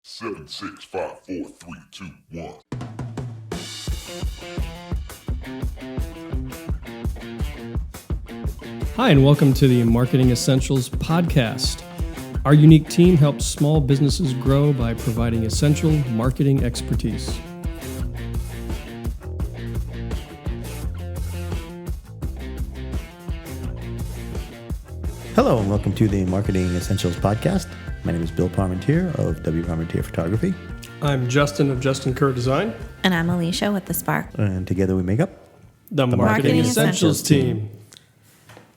7, 6, 5, 4, 3, 2, 1. Hi, and welcome to the Marketing Essentials podcast. Our unique team helps small businesses grow by providing essential marketing expertise. Hello and welcome to the Marketing Essentials podcast. My name is Bill Parmentier of W. Parmentier Photography. I'm Justin of Justin Kerr Design. And I'm Alicia with The Spark. And together we make up The Marketing Essentials team.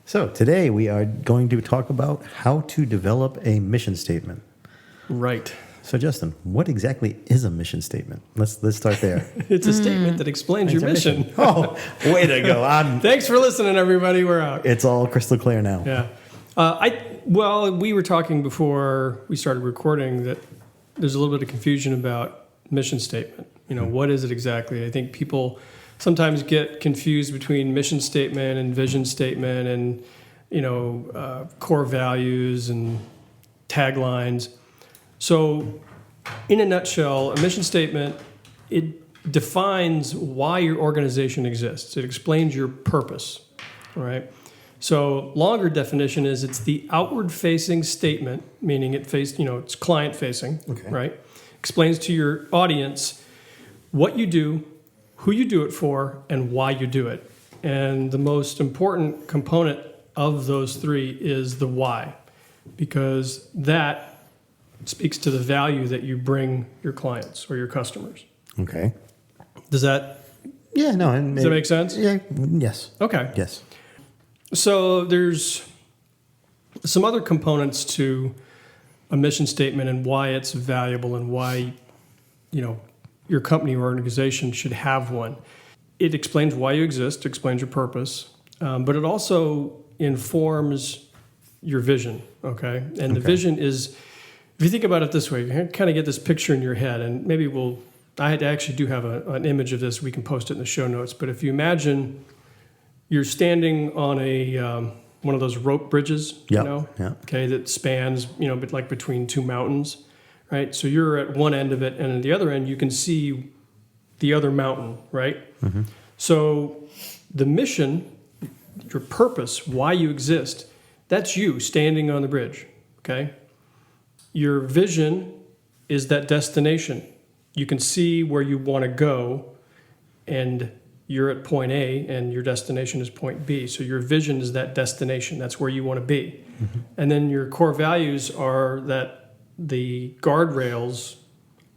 So today we are going to talk about how to develop a mission statement. Right. So Justin, what exactly is a mission statement? Let's start there. It's a statement that explains your mission. Oh, way to go. Thanks for listening, everybody. We're out. It's all crystal clear now. Yeah. We were talking before we started recording that there's a little bit of confusion about mission statement. You know, what is it exactly? I think people sometimes get confused between mission statement and vision statement and, core values and taglines. So in a nutshell, a mission statement, it defines why your organization exists. It explains your purpose, all right? So longer definition is it's the outward-facing statement, meaning it's client-facing, Okay. right? Explains to your audience what you do, who you do it for, and why you do it. And the most important component of those three is the why, because that speaks to the value that you bring your clients or your customers. Okay. Does that Does that make sense? Yeah. Yes. Okay. Yes. So there's some other components to a mission statement and why it's valuable and why, your company or organization should have one. It explains why you exist, explains your purpose, but it also informs your vision, okay? And the vision is, if you think about it this way, you kind of get this picture in your head, and maybe I actually do have an image of this. We can post it in the show notes, but if you imagine you're standing on one of those rope bridges, Yeah. okay, that spans, but like between two mountains, right? So you're at one end of it, and at the other end, you can see the other mountain, right? Mm-hmm. So the mission, your purpose, why you exist, that's you standing on the bridge, okay? Your vision is that destination. You can see where you want to go, and you're at point A and your destination is point B. So your vision is that destination. That's where you want to be. Mm-hmm. And then your core values are that the guardrails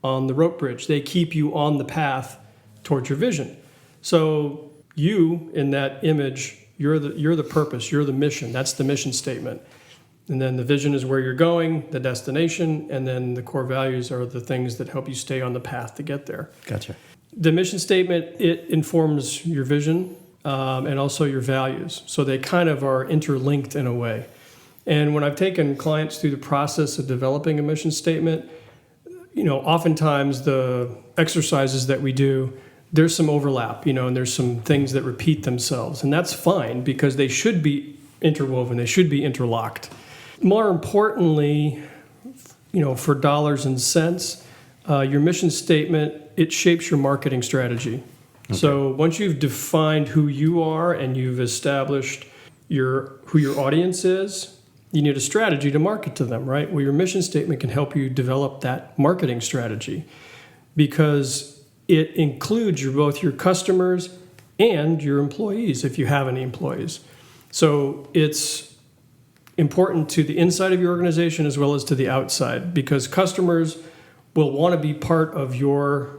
on the rope bridge, they keep you on the path towards your vision. So you, in that image, you're the purpose, you're the mission. That's the mission statement. And then the vision is where you're going, the destination, and then the core values are the things that help you stay on the path to get there. Gotcha. The mission statement, it informs your vision and also your values. So they kind of are interlinked in a way. And when I've taken clients through the process of developing a mission statement, oftentimes the exercises that we do, there's some overlap, and there's some things that repeat themselves. And that's fine because they should be interwoven, they should be interlocked. More importantly, for dollars and cents, your mission statement, it shapes your marketing strategy. Okay. So once you've defined who you are and you've established who your audience is, you need a strategy to market to them, right? Well, your mission statement can help you develop that marketing strategy because it includes both your customers and your employees, if you have any employees. So it's important to the inside of your organization as well as to the outside because customers will want to be part of your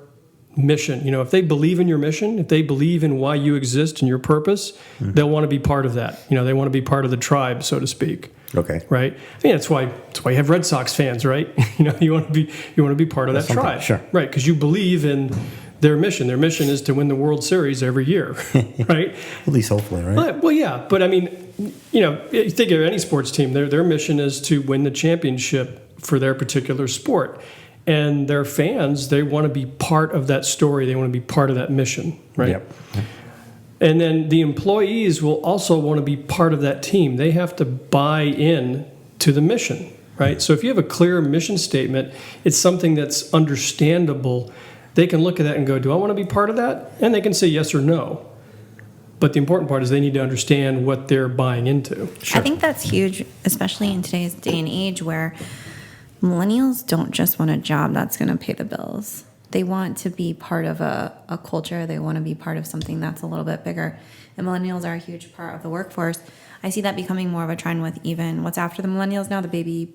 mission. If they believe in your mission, if they believe in why you exist and your purpose, they'll want to be part of that. They want to be part of the tribe, so to speak. Okay. Right? That's why you have Red Sox fans, right? You want to be part of that tribe. Sure. Right, because you believe in their mission. Their mission is to win the World Series every year, right? At least hopefully, right? But you think of any sports team, their mission is to win the championship for their particular sport. And their fans, they want to be part of that story. They want to be part of that mission, right? Yep. And then the employees will also want to be part of that team. They have to buy in to the mission, right? So if you have a clear mission statement, it's something that's understandable. They can look at that and go, do I want to be part of that? And they can say yes or no. But the important part is they need to understand what they're buying into. I think that's huge, especially in today's day and age where millennials don't just want a job that's going to pay the bills. They want to be part of a culture. They want to be part of something that's a little bit bigger. And millennials are a huge part of the workforce. I see that becoming more of a trend with even what's after the millennials now, the baby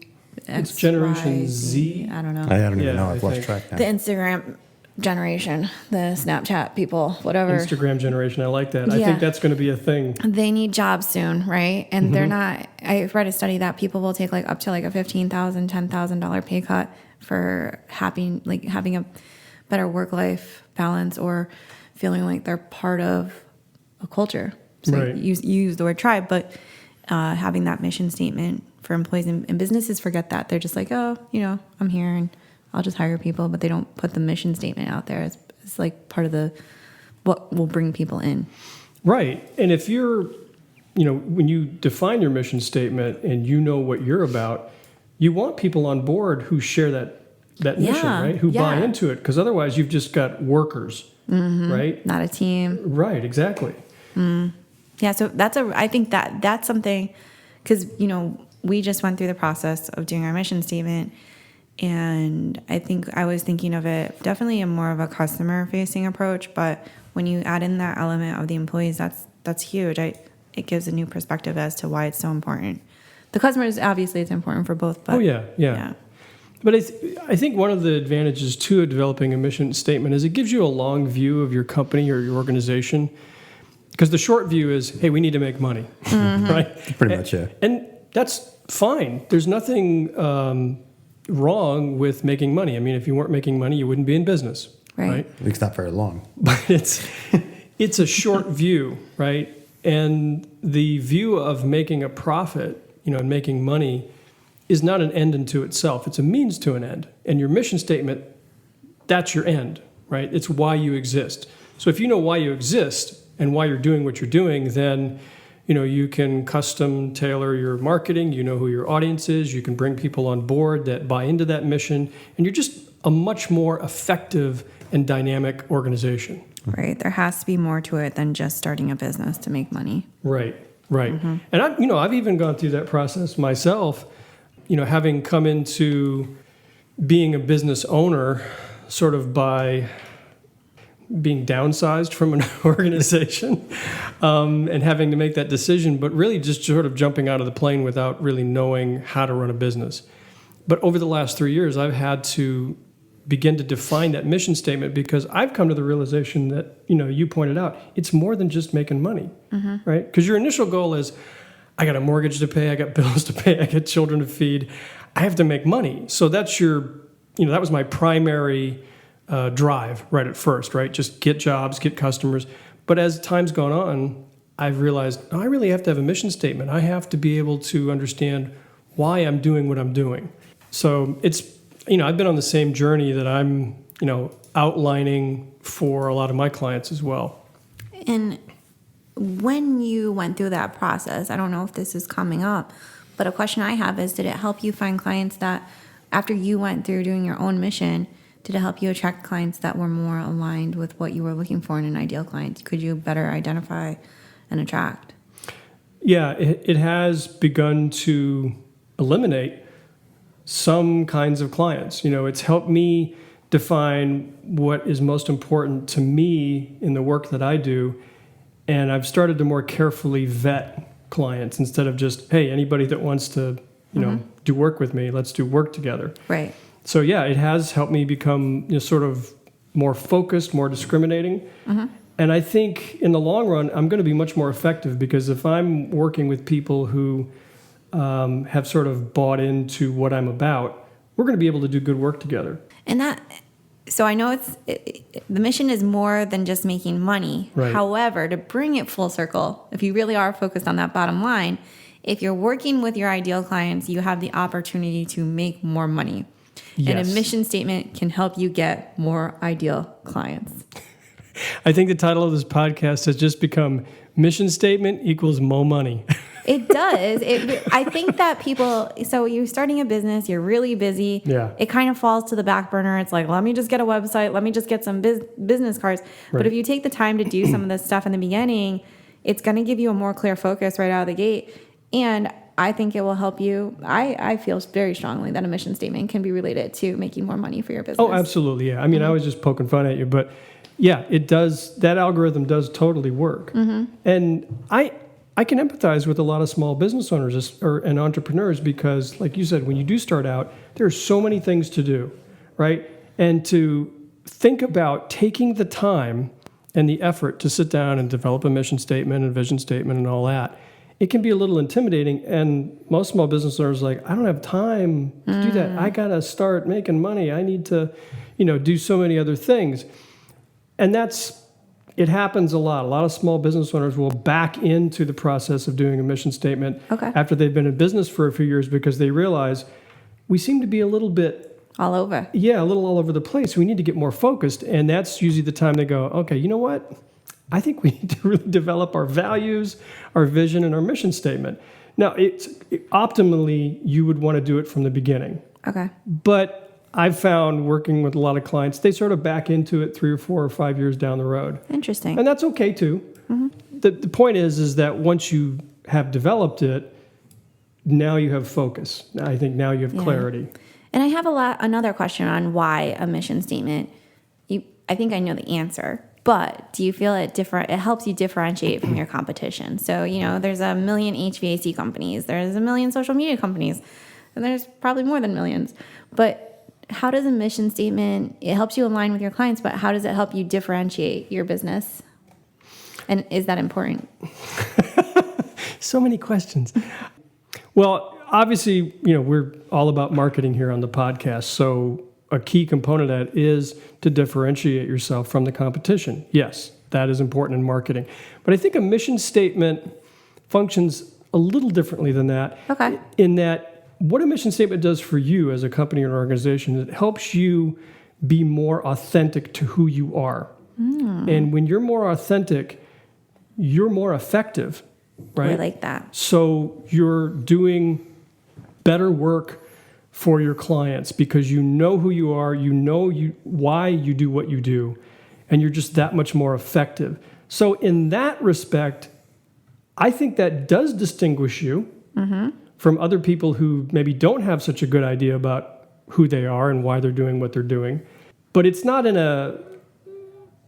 X, It's Generation Y, Z. I don't know. I don't even Yeah, know. I I've lost think. track now. The Instagram generation, the Snapchat people, whatever. Instagram generation, I like that. I Yeah. think that's going to be a thing. They need jobs soon, right? And they're not. I read a study that people will take like up to like a $15,000, $10,000 pay cut for having a better work-life balance or feeling like they're part of a culture. So Right. you use the word tribe, but having that mission statement for employees and businesses forget that. They're just like, oh, I'm here and I'll just hire people, but they don't put the mission statement out there as like part of what will bring people in. Right. And if you're, when you define your mission statement and you know what you're about, you want people on board who share that mission, Yeah, right? Who buy yeah. into it. Because otherwise you've just got workers, right? Not a team. Right, exactly. Yeah, so I think that's something, because, we just went through the process of doing our mission statement, and I think I was thinking of it definitely in more of a customer-facing approach, but when you add in that element of the employees, that's huge. It gives a new perspective as to why it's so important. The customers, obviously, it's important for both, but... Oh, yeah. But I think one of the advantages to developing a mission statement is it gives you a long view of your company or your organization. Because the short view is, hey, we need to make money, right? Pretty much, yeah. And that's fine. There's nothing wrong with making money. I mean, if you weren't making money, you wouldn't be in business, right? At least not very long. But it's a short view, right? And the view of making a profit, and making money is not an end unto itself. It's a means to an end. And your mission statement, that's your end, right? It's why you exist. So if you know why you exist and why you're doing what you're doing, then you can custom tailor your marketing. You know who your audience is. You can bring people on board that buy into that mission. And you're just a much more effective and dynamic organization. Right. There has to be more to it than just starting a business to make money. Right. And I've even gone through that process myself, having come into being a business owner sort of by being downsized from an organization and having to make that decision, but really just sort of jumping out of the plane without really knowing how to run a business. But over the last 3 years, I've had to begin to define that mission statement because I've come to the realization that, you pointed out, it's more than just making money, right? Because your initial goal is, I got a mortgage to pay, I got bills to pay, I got children to feed, I have to make money. So that's that was my primary drive right at first, right? Just get jobs, get customers. But as time's gone on, I've realized I really have to have a mission statement. I have to be able to understand why I'm doing what I'm doing. So it's, I've been on the same journey that I'm, outlining for a lot of my clients as well. And when you went through that process, I don't know if this is coming up, but a question I have is, did it help you find clients that, after you went through doing your own mission, did it help you attract clients that were more aligned with what you were looking for in an ideal client? Could you better identify and attract? Yeah, it has begun to eliminate some kinds of clients. It's helped me define what is most important to me in the work that I do. And I've started to more carefully vet clients instead of just, hey, anybody that wants to, do work with me, let's do work together. Right. So yeah, it has helped me become sort of more focused, more discriminating. And I think in the long run, I'm going to be much more effective because if I'm working with people who have sort of bought into what I'm about, we're going to be able to do good work together. And so I know the mission is more than just making money. Right. However, to bring it full circle, if you really are focused on that bottom line, if you're working with your ideal clients, you have the opportunity to make more money. Yes. And a mission statement can help you get more ideal clients. I think the title of this podcast has just become Mission Statement equals Mo Money. It does. I think that people, so you're starting a business, you're really busy. Yeah. It kind of falls to the back burner. It's like, let me just get a website. Let me just get some business cards. But Right. if you take the time to do some of this stuff in the beginning, it's going to give you a more clear focus right out of the gate. And I think it will help you. I feel very strongly that a mission statement can be related to making more money for your business. Oh, absolutely. Yeah. I mean, I was just poking fun at you, but yeah, it does. That algorithm does totally work. And I can empathize with a lot of small business owners and entrepreneurs because, like you said, when you do start out, there are so many things to do, right? And to think about taking the time and the effort to sit down and develop a mission statement and vision statement and all that, it can be a little intimidating. And most small business owners are like, I don't have time to do that. I got to start making money. I need to, do so many other things. And it happens a lot. A lot of small business owners will back into the process of doing a mission statement after they've been in business for a few years because they realize we seem to be a little bit all over. Yeah, a little all over the place. We need to get more focused. And that's usually the time they go, okay, you know what? I think we need to really develop our values, our vision, and our mission statement. Now, optimally, you would want to do it from the beginning. Okay. But I've found working with a lot of clients, they sort of back into it 3 or 4 or 5 years down the road. Interesting. And that's okay too. The point is that once you have developed it, now you have focus. I think now you have clarity. And I have another question on why a mission statement. I think I know the answer, but do you feel it helps you differentiate from your competition? So, there's a million HVAC companies, there's a million social media companies, and there's probably more than millions. But how does a mission statement, it helps you align with your clients, but how does it help you differentiate your business? And is that important? So many questions. Well, obviously, we're all about marketing here on the podcast. So a key component of that is to differentiate yourself from the competition. Yes, that is important in marketing. But I think a mission statement functions a little differently than that. Okay. In that, what a mission statement does for you as a company or organization, it helps you be more authentic to who you are. And when you're more authentic, you're more effective, right? I like that. So you're doing better work for your clients because you know who you are, why you do what you do, and you're just that much more effective. So in that respect, I think that does distinguish you from other people who maybe don't have such a good idea about who they are and why they're doing what they're doing. But it's not in a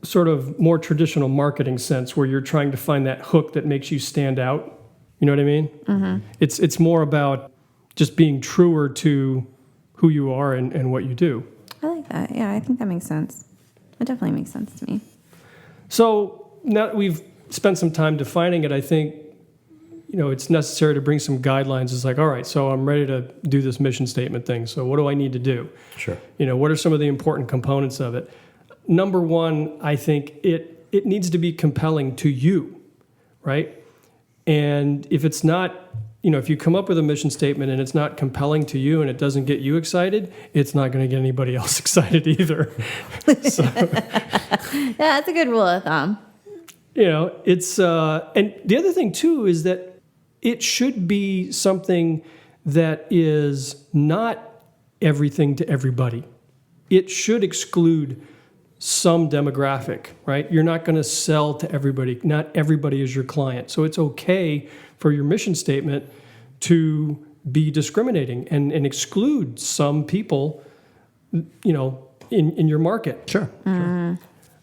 sort of more traditional marketing sense where you're trying to find that hook that makes you stand out. You know what I mean? It's more about just being truer to who you are and what you do. I like that. Yeah, I think that makes sense. It definitely makes sense to me. So now that we've spent some time defining it, I think it's necessary to bring some guidelines. It's like, all right, so I'm ready to do this mission statement thing. So what do I need to do? Sure. What are some of the important components of it? Number one, I think it needs to be compelling to you, right? And if it's not, if you come up with a mission statement and it's not compelling to you and it doesn't get you excited, it's not going to get anybody else excited either. Yeah, that's a good rule of thumb. It's, and the other thing too is that it should be something that is not everything to everybody. It should exclude some demographic, right? You're not going to sell to everybody. Not everybody is your client. So it's okay for your mission statement to be discriminating and exclude some people, in your market. Sure.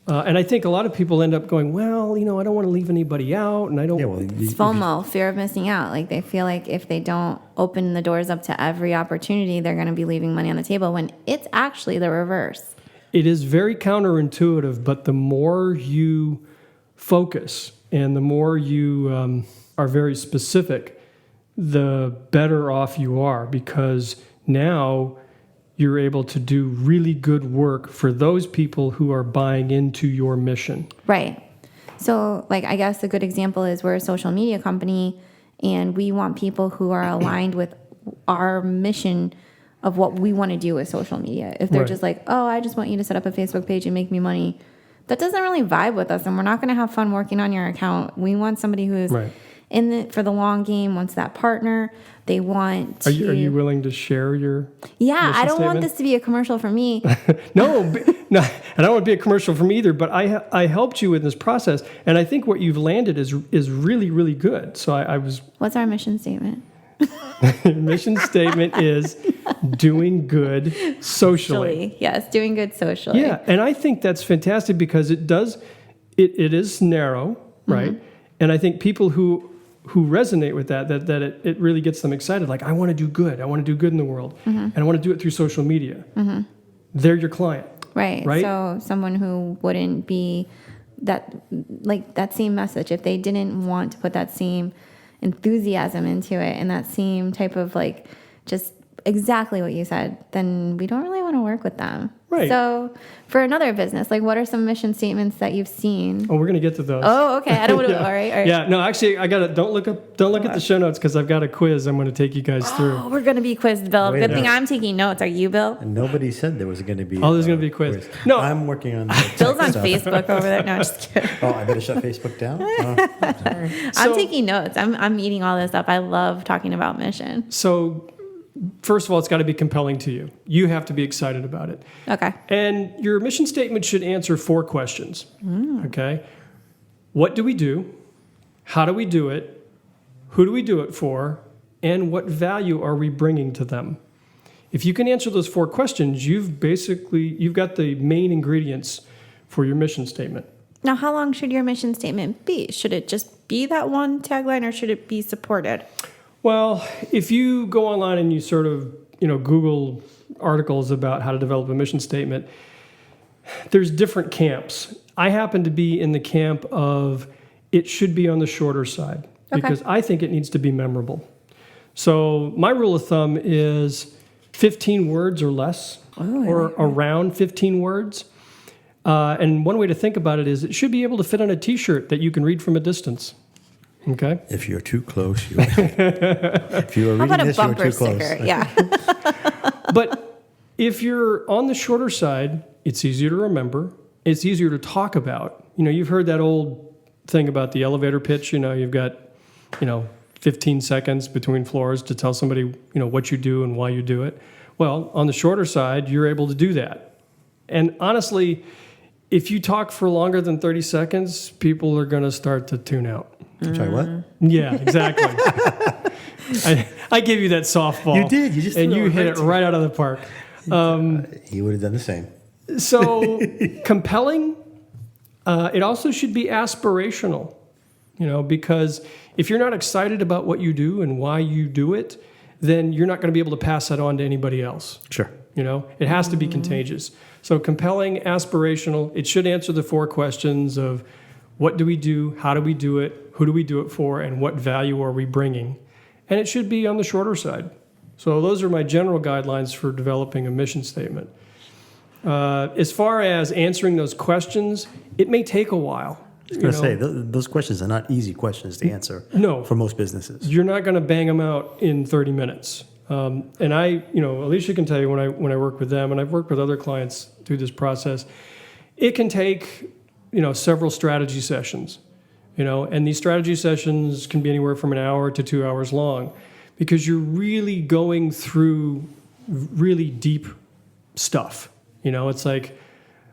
And I think a lot of people end up going, well, I don't want to leave anybody out, and I don't. Yeah, well, It's FOMO, fear of missing out. Like they feel like if they don't open the doors up to every opportunity, they're going to be leaving money on the table when it's actually the reverse. It is very counterintuitive, but the more you focus and the more you are very specific, the better off you are because now you're able to do really good work for those people who are buying into your mission. Right. So, I guess a good example is we're a social media company and we want people who are aligned with our mission of what we want to do with social media. If they're just like, oh, I just want you to set up a Facebook page and make me money, that doesn't really vibe with us and we're not going to have fun working on your account. We want somebody who is for the long game, wants that partner. They want to. Are you willing to share your? Yeah, mission I don't want statement? this to be a commercial for me. No, no, and I don't want to be a commercial from either. But I helped you in this process, and I think what you've landed is really, really good. So I was. What's our mission statement? Mission statement is doing good socially. Yes, doing good socially. Yeah, and I think that's fantastic because it is narrow, right? And I think people who resonate with that it really gets them excited. Like, I want to do good. I want to do good in the world, and I want to do it through social media. They're your client, Right. Right? So someone who wouldn't be that same message, if they didn't want to put that same enthusiasm into it and that same type of like just exactly what you said, then we don't really want to work with them. Right. So for another business, like what are some mission statements that you've seen? Oh, we're gonna get to those. Oh, okay. I don't want to. Yeah. All right. Yeah. No, actually, I got to don't look at the show notes because I've got a quiz I'm going to take you guys through. Oh, we're going to be quizzed, Bill. Wait a Good thing minute. I'm taking notes. Are you, Bill? And nobody said there was going to be. Oh, there's gonna be a quiz. No. I'm working on. Bill's on Facebook over there. No, I'm just kidding. Oh, I better shut Facebook down. Oh, sorry. I'm taking notes. I'm eating all this up. I love talking about mission. So, first of all, it's got to be compelling to you. You have to be excited about it. Okay. And your mission statement should answer 4 questions. Okay. What do we do? How do we do it? Who do we do it for? And what value are we bringing to them? If you can answer those 4 questions, you've got the main ingredients for your mission statement. Now, how long should your mission statement be? Should it just be that one tagline or should it be supported? Well, if you go online and you sort of, Google articles about how to develop a mission statement, there's different camps. I happen to be in the camp of it should be on the shorter side because I think it needs to be memorable. So my rule of thumb is 15 words or less, or around 15 words. And one way to think about it is it should be able to fit on a T-shirt that you can read from a distance. Okay. If you're too close, if you are How reading about a this, you're bumper too close. sticker? Yeah. But if you're on the shorter side, it's easier to remember. It's easier to talk about. You've heard that old thing about the elevator pitch. You've got, 15 seconds between floors to tell somebody, what you do and why you do it. Well, on the shorter side, you're able to do that. And honestly, if you talk for longer than 30 seconds, people are going to start to tune out. I'm sorry, what? Yeah, exactly. I gave you that softball. You did. You just and threw you it hit right it to right out of the park. He would have done the same. So compelling. It also should be aspirational. Because if you're not excited about what you do and why you do it, then you're not going to be able to pass that on to anybody else. Sure. It has to be contagious. So compelling, aspirational. It should answer the 4 questions of what do we do, how do we do it, who do we do it for, and what value are we bringing. And it should be on the shorter side. So those are my general guidelines for developing a mission statement. As far as answering those questions, it may take a while. I was going to say, those questions are not easy questions to answer for most businesses. You're not going to bang them out in 30 minutes. And Alicia can tell you when I work with them, and I've worked with other clients through this process, it can take, several strategy sessions, and these strategy sessions can be anywhere from an hour to 2 hours long because you're really going through really deep stuff. It's like,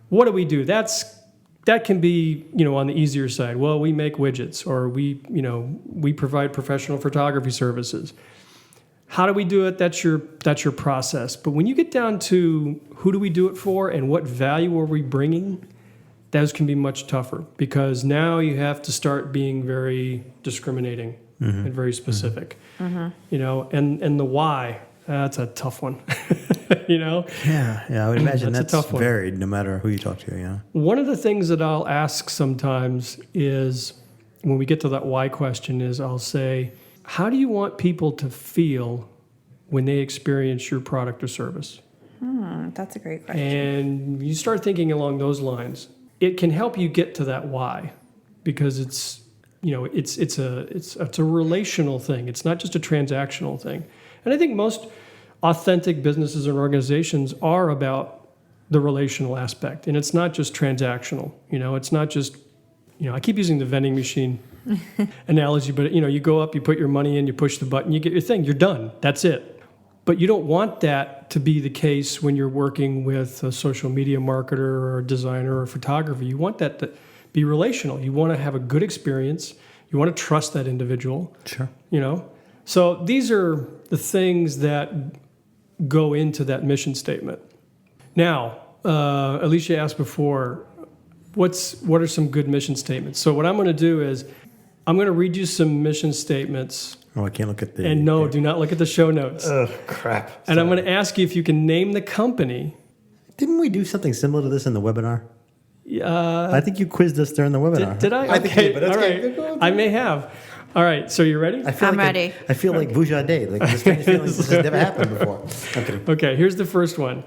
what do we do? That can be, on the easier side. Well, we make widgets, or we provide professional photography services. How do we do it? That's your process. But when you get down to who do we do it for and what value are we bringing, those can be much tougher because now you have to start being very discriminating and very specific. And the why, that's a tough one. Yeah, I would imagine That's a that's tough one. varied no matter who you talk to. Yeah. One of the things that I'll ask sometimes is when we get to that why question is I'll say, how do you want people to feel when they experience your product or service? That's a great question. And you start thinking along those lines. It can help you get to that why because it's a relational thing. It's not just a transactional thing. And I think most authentic businesses and organizations are about the relational aspect. And it's not just transactional. It's not just, I keep using the vending machine analogy, but you go up, you put your money in, you push the button, you get your thing, you're done. That's it. But you don't want that to be the case when you're working with a social media marketer or a designer or a photographer. You want that to be relational. You want to have a good experience. You want to trust that individual. Sure. So these are the things that go into that mission statement. Now, Alicia asked before, what are some good mission statements? So what I'm going to do is I'm going to read you some mission statements. Oh, I can't look at the... And no, do not look at the show notes. Oh, crap. And I'm going to ask you if you can name the company. Didn't we do something similar to this in the webinar? I think you quizzed us during the webinar. Did I? I think you did, but that's all okay. right. I may have. All right, so you ready? I'm ready. I feel like Boujade, like the strange feeling this has never happened before. Okay. Okay, here's the first one.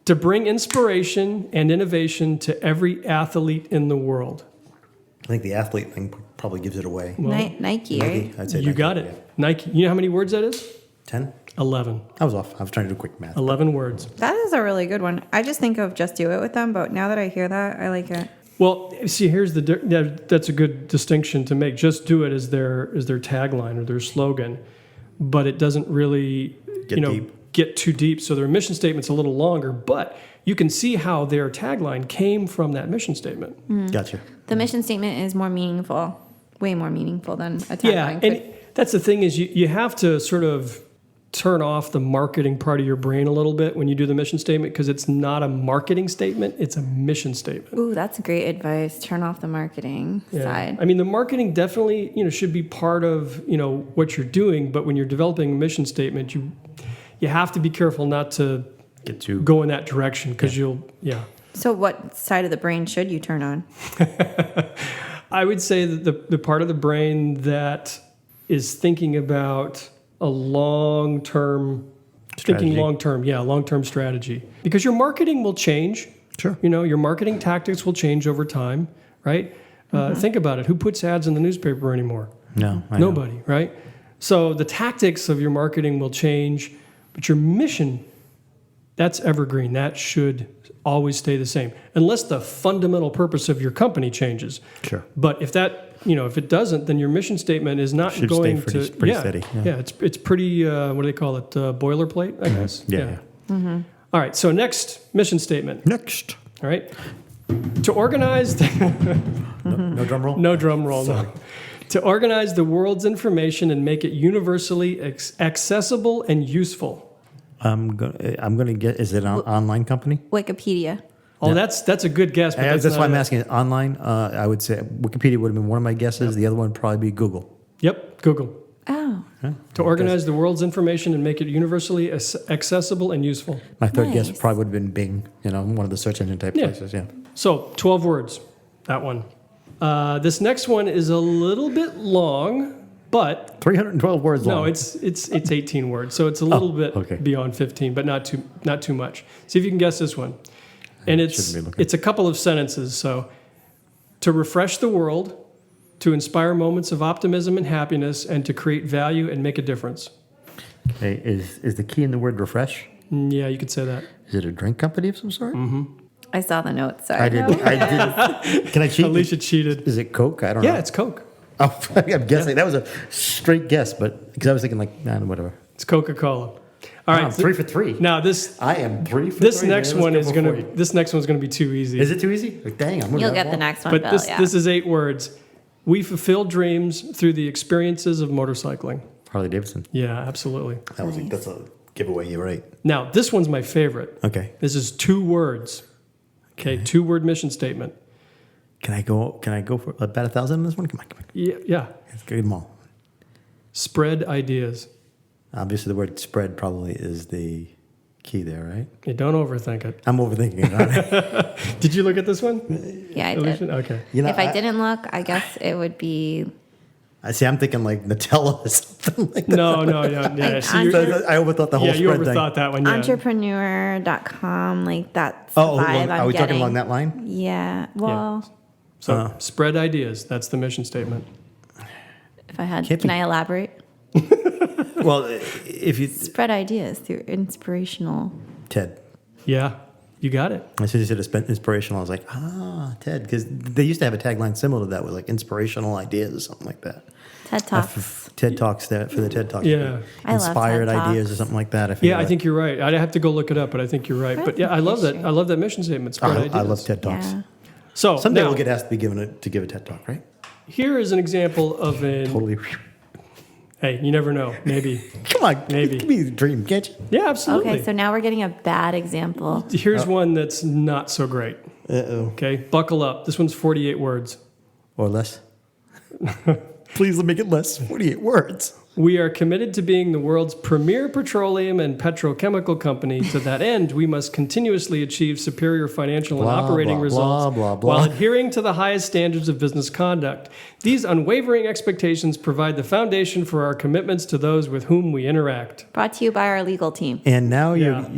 To bring inspiration and innovation to every athlete in the world. I think the athlete thing probably gives it away. Nike, right? I'd say You Nike, got it. yeah. Nike. You know how many words that is? 10? 11. I was off. I was trying to do quick math. 11 words. That is a really good one. I just think of Just Do It with them, but now that I hear that, I like it. Well, see, here's that's a good distinction to make. Just do it as their tagline or their slogan, but it doesn't really get too deep. So their mission statement's a little longer, but you can see how their tagline came from that mission statement. Gotcha. The mission statement is more meaningful, way more meaningful than a tagline. Yeah, and that's the thing is you have to sort of turn off the marketing part of your brain a little bit when you do the mission statement because it's not a marketing statement, it's a mission statement. Ooh, that's great advice. Turn off the marketing side. I mean, the marketing definitely, should be part of, what you're doing, but when you're developing a mission statement, you have to be careful not to go in that direction because So what side of the brain should you turn on? I would say that the part of the brain that is thinking about a long-term strategy. Because your marketing will change. Sure. Your marketing tactics will change over time, right? Think about it. Who puts ads in the newspaper anymore? No. Nobody, right? So the tactics of your marketing will change, but your mission, that's evergreen. That should always stay the same, unless the fundamental purpose of your company changes. Sure. But if it doesn't, then your mission statement is not Should going stay to pretty steady. Yeah, it's pretty. What do they call it? Boilerplate, I guess. Yeah. All right. So next mission statement. Next. All right. To organize. No drum roll? No drum roll. No. To organize the world's information and make it universally accessible and useful. I'm gonna get. Is it an online company? Wikipedia. Oh, that's a good guess. But That's why I'm it. asking. Online, I would say Wikipedia would have been one of my guesses. The other one would probably be Google. Yep, Google. Oh. To organize the world's information and make it universally accessible and useful. My third guess Nice. probably would have been Bing. One of the search engine type places. Yeah. So 12 words. That one. This next one is a little bit long. But 312 words long. no, it's 18 words, so it's a little bit beyond 15, but not too much. See if you can guess this one. And it's a couple of sentences. So, to refresh the world, to inspire moments of optimism and happiness, and to create value and make a difference. Okay, is the key in the word refresh? Yeah, you could say that. Is it a drink company of some sort? Mm-hmm. I saw the notes. Sorry. I did. Can I cheat? Alicia cheated. Is it Coke? I don't know. Yeah, it's Coke. Oh, I'm guessing. That was a straight guess, but because I was thinking whatever. It's Coca-Cola. All right, I'm 3 for 3. Now I am 3 for 3. this next one is going gonna this next one's gonna be too easy. Is it too easy? Dang, I'm gonna You'll get the next one, But Bill. this is 8 words. We fulfill dreams through the experiences of motorcycling. Harley Davidson. Yeah, absolutely. That's a giveaway. You're right. Now, this one's my favorite. Okay. This is 2 words. Okay, 2-word mission statement. Can I go for about 1,000 in this one? Come on. Yeah. Let's get them all. Spread ideas. Obviously, the word spread probably is the key there, right? Yeah, don't overthink it. I'm overthinking it. Aren't Did you look at this one? Yeah, I Alicia? did. Okay. If I didn't look, I guess it would be. I see. I'm thinking like Nutella or something like that. No, yeah. Like So you're, I overthought the whole yeah, you spread thing. overthought that one. Yeah. Entrepreneur.com, like that's the Oh, vibe are I'm we getting. talking along that line? Yeah. Well, So spread ideas. That's the mission statement. if I had, Can't can be- I elaborate? Well, if you Spread ideas through inspirational. Ted. Yeah. You got it. As soon as you said inspirational, I was like, TED. Because they used to have a tagline similar to that with like inspirational ideas or something like that. TED Talks. TED Talks for the TED Talks. Yeah. I love Inspired TED ideas Talks. or something like that. Yeah, I think you're right. I'd have to go look it up, but I think you're right. But yeah, I love that. I love that mission statement. It's great ideas. I love TED Talks. Yeah. So Someday now, we'll get asked to give a TED Talk, right? here is an example of an. Totally. Hey, you never know. Maybe. Come on. Maybe. Give me the dream, can't you? Yeah, absolutely. Okay, so now we're getting a bad example. Here's one that's not so great. Uh-oh. Okay, buckle up. This one's 48 words. Or less. Please let me get less. 48 words. We are committed to being the world's premier petroleum and petrochemical company. To that end, we must continuously achieve superior financial and Blah, operating blah, results blah, blah, blah. while adhering to the highest standards of business conduct. These unwavering expectations provide the foundation for our commitments to those with whom we interact. Brought to you by our legal team. And now Yeah.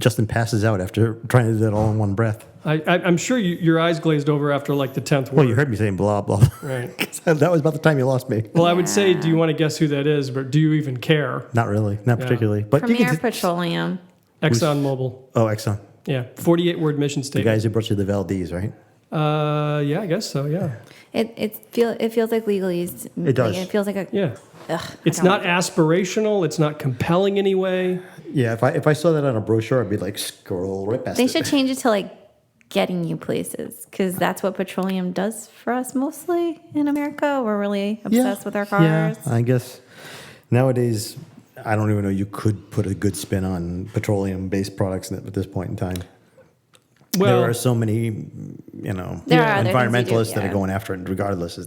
Justin passes out after trying to do that all in one breath. I'm sure your eyes glazed over after like the 10th word. Well, you heard me saying blah, blah. Right. That was about the time you lost me. Well, I would say, do you want to guess who that is, but do you even care? Not really. Not particularly. But you Premier can Petroleum. ExxonMobil. Oh, Exxon. Yeah, 48-word mission The statement. guys who brought you the Valdez, right? Yeah, I guess so. Yeah, It feels like legalese. It does. Like, it feels like a. yeah. Ugh, It's I don't not aspirational. It's not compelling anyway. Yeah, if I saw that on a brochure, I'd be like, scroll right past They it. should change it to like getting you places because that's what petroleum does for us mostly in America. We're really obsessed with our cars. Yeah, I guess nowadays, I don't even know you could put a good spin on petroleum-based products at this point in time. Well, There are so many, There are other things you do, environmentalists that yeah. are going after it regardless.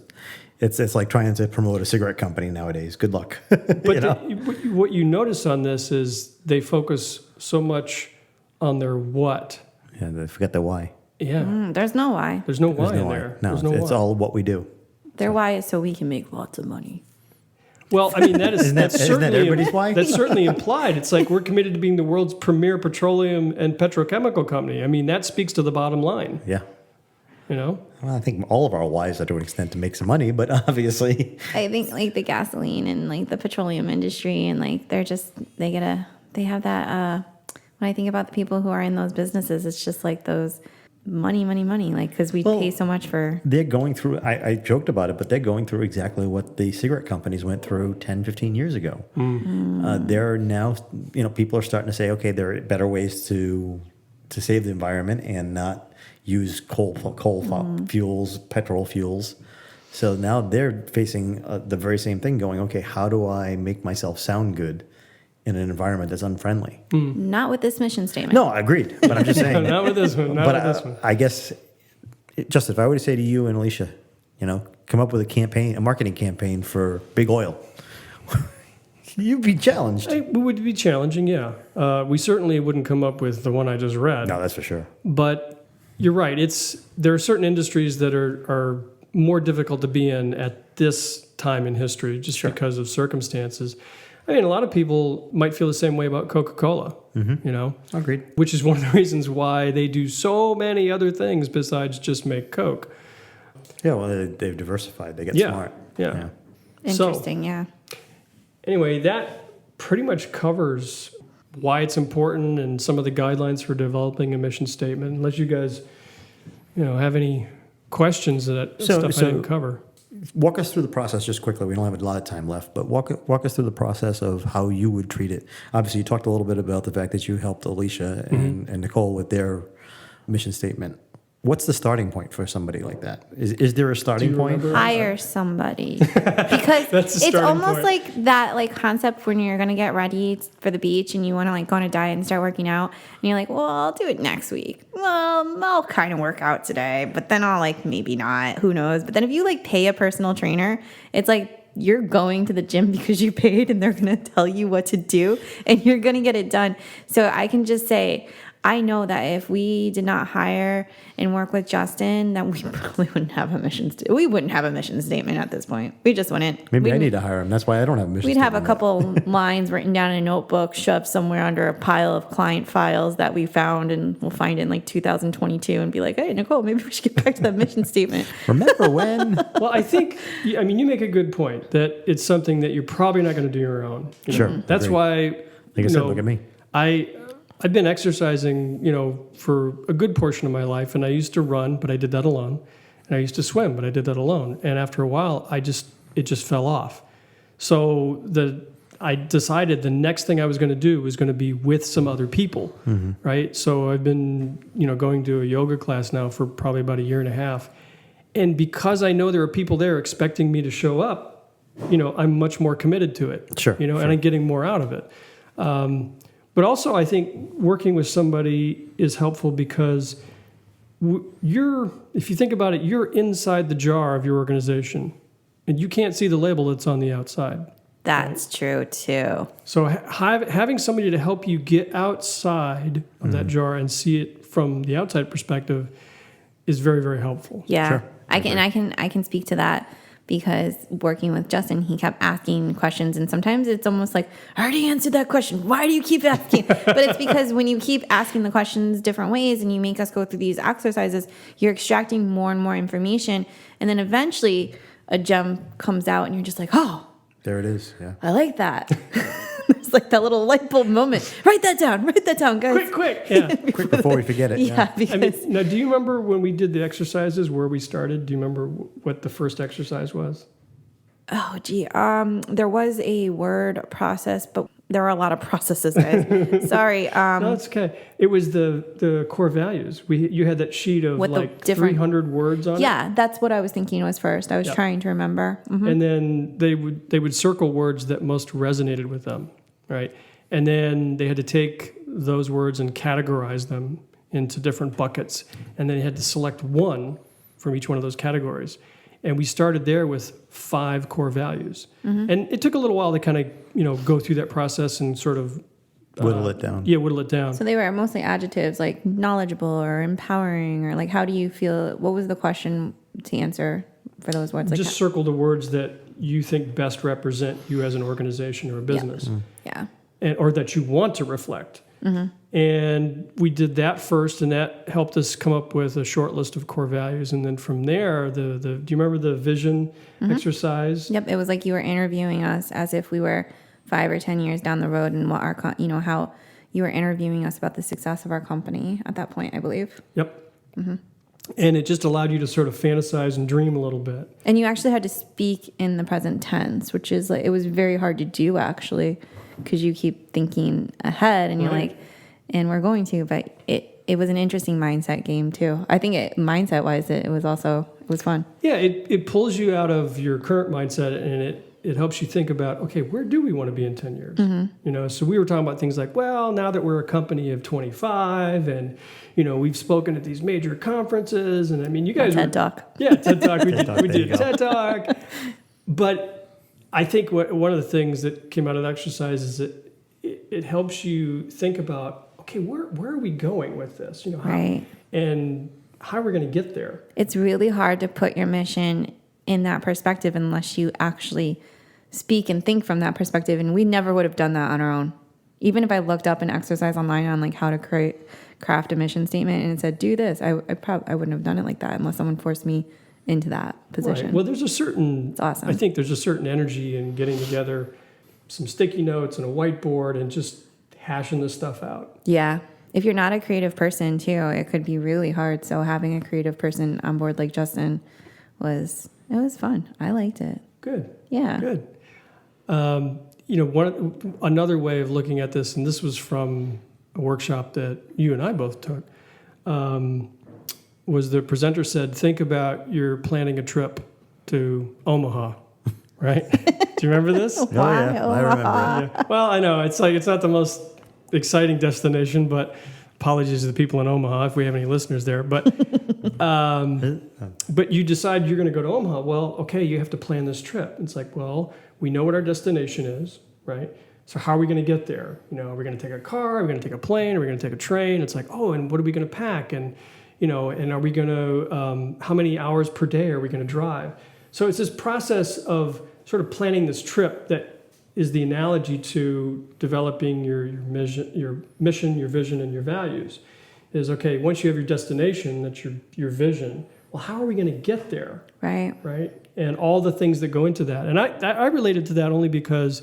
It's like trying to promote a cigarette company nowadays. Good luck. but you know? what you notice on this is they focus so much on their what. Yeah, they forget the why. Yeah, There's no why. there's no There's why no in why. there. No, There's it's why. all what we do. Their why is so we can make lots of money. Well, I mean that's Isn't that certainly everybody's why? That's certainly implied. It's like we're committed to being the world's premier petroleum and petrochemical company. I mean that speaks to the bottom line. Yeah. You know. Well, I think all of our whys are to an extent to make some money, but obviously, I think like the gasoline and like the petroleum industry and like they have that when I think about the people who are in those businesses, it's just like those money, like because we Well, pay so much for. they're going through, I joked about it, but they're going through exactly what the cigarette companies went through 10, 15 years ago. They're now, people are starting to say, okay, there are better ways to save the environment and not use coal fuels, petrol fuels. So now they're facing the very same thing going, okay, how do I make myself sound good in an environment that's unfriendly? Not with this mission statement. No, agreed, but I'm just saying. Not with this one. Not But with this one. I guess, just if I were to say to you and Alicia, come up with a marketing campaign for big oil, you'd be challenged. It would be challenging, yeah. We certainly wouldn't come up with the one I just read. No, that's for sure. But you're right. There are certain industries that are more difficult to be in at this time in history just because of circumstances. I mean, a lot of people might feel the same way about Coca-Cola, Agreed. which is one of the reasons why they do so many other things besides just make Coke. Yeah, well, they've diversified. They get Yeah, smart. yeah. Interesting, yeah. Anyway, that pretty much covers why it's important and some of the guidelines for developing a mission statement. Unless you guys, have any questions that stuff I didn't cover. Walk us through the process just quickly. We don't have a lot of time left, but walk us through the process of how you would treat it. Obviously, you talked a little bit about the fact that you helped Alicia and Nicole with their mission statement. What's the starting point for somebody like that? Is there a starting point? remember? Hire somebody because That's the it's starting almost point. like that like concept when you're gonna get ready for the beach and you want to like go on a diet and start working out and you're like, well, I'll do it next week. Well, I'll kind of work out today, but then I'll like maybe not. Who knows? But then if you like pay a personal trainer, it's like you're going to the gym because you paid and they're gonna tell you what to do and you're gonna get it done. So I can just say, I know that if we did not hire and work with Justin, that we probably wouldn't have a mission. We wouldn't have a mission statement at this point. We just wouldn't. Maybe We'd, I need to hire him. That's why I don't have a mission We'd have a statement couple lines written down in a notebook, shoved somewhere under a pile of client files that we found, and we'll find it in like 2022 and be like, "Hey, Nicole, maybe we should get back to that mission statement." yet. Remember when? Well, I think, you make a good point that it's something that you're probably not going to do your own. Sure, That's agreed. why, Like I said, look at me. I've been exercising, for a good portion of my life, and I used to run, but I did that alone. And I used to swim, but I did that alone. And after a while, it just fell off. So I decided the next thing I was going to do was going to be with some other people, right? So I've been, going to a yoga class now for probably about a year and a half. And because I know there are people there expecting me to show up, I'm much more committed to it. Sure. And I'm getting more out of it. But also, I think working with somebody is helpful because if you think about it, you're inside the jar of your organization, and you can't see the label that's on the outside. That's true too. So having somebody to help you get outside of that jar and see it from the outside perspective is very, very helpful. Yeah, Sure. I can speak to that because working with Justin, he kept asking questions, and sometimes it's almost like, I already answered that question. Why do you keep asking? But it's because when you keep asking the questions different ways and you make us go through these exercises, you're extracting more and more information, and then eventually a gem comes out, and you're just like, oh, There it is. Yeah. I like that. It's like that little light bulb moment. Write that down, guys. Quick. Yeah. Quick before we forget it. Yeah, because Now, do you remember when we did the exercises where we started? Do you remember what the first exercise was? oh gee, there was a word process, but there are a lot of processes, guys. Sorry. No, it's okay. It was the core values. You had that sheet of With the like different- 300 words on it. Yeah, that's what I was thinking was first. I was trying to remember. And then they would circle words that most resonated with them, right? And then they had to take those words and categorize them into different buckets, and then they had to select one from each one of those categories. And we started there with 5 core values, and it took a little while to kind of go through that process and sort of Whittle it down. Yeah, whittle it down. So they were mostly adjectives like knowledgeable or empowering, or like how do you feel? What was the question to answer for those words? Like Just circle the words that you think best represent you as an organization or a business, yeah. or that you want to reflect. And we did that first, and that helped us come up with a short list of core values. And then from there, do you remember the vision exercise? Yep, it was like you were interviewing us as if we were 5 or 10 years down the road, and what our, how you were interviewing us about the success of our company at that point, I believe. Yep. And it just allowed you to sort of fantasize and dream a little bit. And you actually had to speak in the present tense, which is like, it was very hard to do actually, because you keep thinking ahead and you're like, and we're going to, but it was an interesting mindset game too. I think mindset wise, it was fun. Yeah, it pulls you out of your current mindset, and it helps you think about, okay, where do we want to be in 10 years? So we were talking about things like, well, now that we're a company of 25 and, we've spoken at these major conferences, and I mean, you guys TED Talk. Yeah, TED Talk. We Talk, did there you go. TED Talk. But I think one of the things that came out of the exercise is that it helps you think about, okay, where are we going with this? Right. And how are we going to get there? It's really hard to put your mission in that perspective unless you actually speak and think from that perspective. And we never would have done that on our own. Even if I looked up an exercise online on like how to craft a mission statement and it said, do this, I wouldn't have done it like that unless someone forced me into that position. Right. Well, there's a certain, It's awesome. I think there's a certain energy in getting together some sticky notes and a whiteboard and just hashing this stuff out. Yeah. If you're not a creative person too, it could be really hard. So having a creative person on board like Justin was fun. I liked it. Good. Yeah. Good. Another way of looking at this, and this was from a workshop that you and I both took, was the presenter said, think about you're planning a trip to Omaha, right? Do you remember this? Oh, yeah. I remember. Yeah. Well, I know it's not the most exciting destination, but apologies to the people in Omaha if we have any listeners there. But but you decide you're going to go to Omaha. Well, okay, you have to plan this trip. It's like, well, we know what our destination is, right? So how are we going to get there? Are we going to take a car? Are we going to take a plane? Are we going to take a train? It's like, oh, and what are we going to pack? And and are we going to how many hours per day are we going to drive? So it's this process of sort of planning this trip that is the analogy to developing your mission, your vision, and your values. Is okay, once you have your destination, that's your vision, well, how are we going to get there? Right. Right? And all the things that go into that. And I related to that only because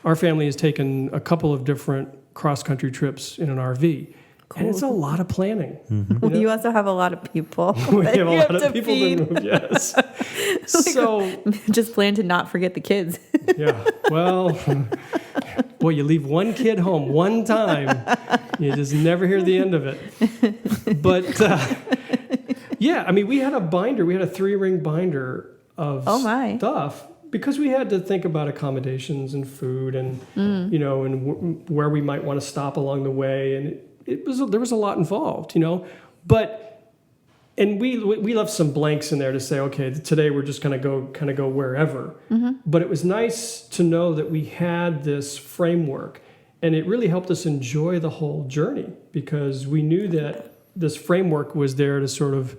our family has taken a couple of different cross-country trips in an RV. Cool. And it's a lot of planning. Mm-hmm. You also have a lot of people. We have a lot of people to move, yes. So just plan to not forget the kids. Yeah, well, boy, you leave one kid home one time, you just never hear the end of it. But yeah, I mean, we had a 3-ring binder of stuff because we had to think about accommodations and food and and where we might want to stop along the way, and there was a lot involved, and we left some blanks in there to say, okay, today we're just going to go wherever. Mm-hmm. But it was nice to know that we had this framework, and it really helped us enjoy the whole journey because we knew that this framework was there to sort of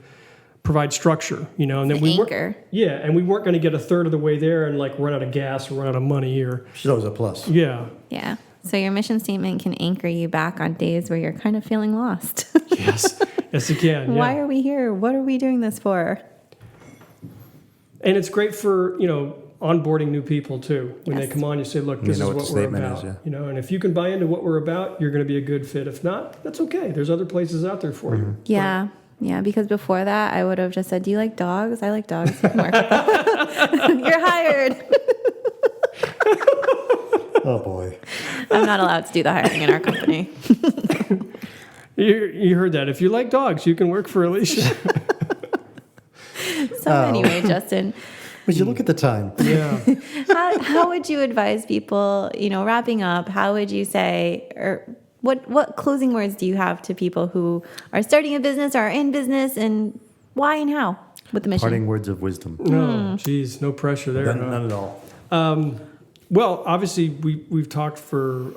provide structure, and then we weren't going to get a third of the way there and like run out of gas or run out of money or. So that was a plus. Yeah. Yeah. So your mission statement can anchor you back on days where you're kind of feeling lost. Yes. Yes, it can. Why are we here? What are we doing this for? And it's great for, onboarding new people too. When they come on, you say, look, this is what we're about. And if you can buy into what we're about, you're going to be a good fit. If not, that's okay. There's other places out there for you. Yeah. Yeah, because before that, I would have just said, do you like dogs? I like dogs. You can work with them. You're hired. Oh, boy. I'm not allowed to do the hiring in our company. You heard that. If you like dogs, you can work for Alicia. So anyway, Justin. Would you look at the time? Yeah. How would you advise people, wrapping up, how would you say, or what closing words do you have to people who are starting a business, are in business, and why and how with the mission? Parting words of wisdom. No, geez, no pressure there. None at all. Well, obviously, we've talked for,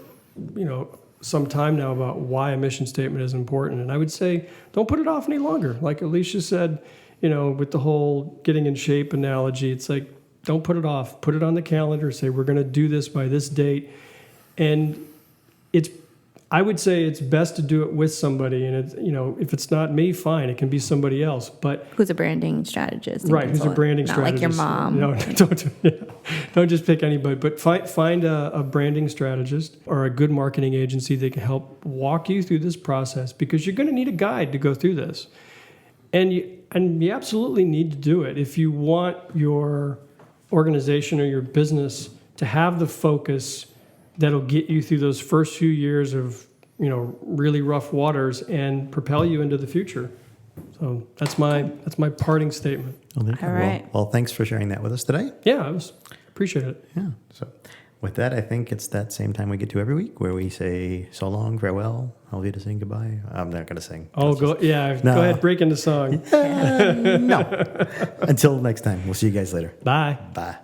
some time now about why a mission statement is important. And I would say, don't put it off any longer. Like Alicia said, with the whole getting in shape analogy, it's like, don't put it off. Put it on the calendar. Say, we're going to do this by this date. And I would say it's best to do it with somebody. And it's, if it's not me, fine. It can be somebody else. But who's a branding strategist? Right. Who's a branding strategist? Not like your mom. No, don't just pick anybody. But find a branding strategist or a good marketing agency that can help walk you through this process, because you're going to need a guide to go through this. And you absolutely need to do it if you want your organization or your business to have the focus that'll get you through those first few years of, really rough waters and propel you into the future. So that's my parting statement. All right. Well, thanks for sharing that with us today. Yeah, I appreciate it. Yeah. So with that, I think it's that same time we get to every week where we say so long, farewell, I'll leave to sing goodbye. I'm not going to sing. Oh, go ahead, break into song. No. Until next time, we'll see you guys later. Bye. Bye.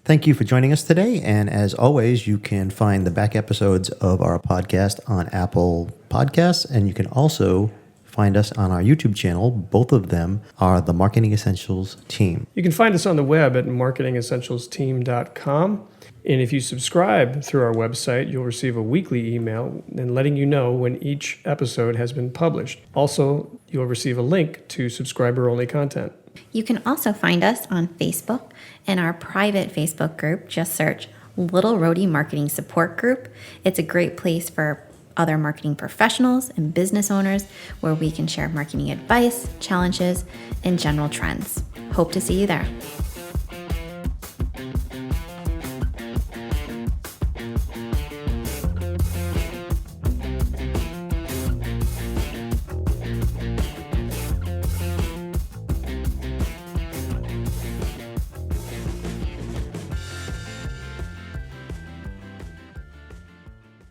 Thank you for joining us today. And as always, you can find the back episodes of our podcast on Apple Podcasts. And you can also find us on our YouTube channel. Both of them are the Marketing Essentials Team. You can find us on the web at marketingessentialsteam.com. And if you subscribe through our website, you'll receive a weekly email and letting you know when each episode has been published. Also, you'll receive a link to subscriber-only content. You can also find us on Facebook in our private Facebook group. Just search Little Roadie Marketing Support Group. It's a great place for other marketing professionals and business owners where we can share marketing advice, challenges, and general trends. Hope to see you there.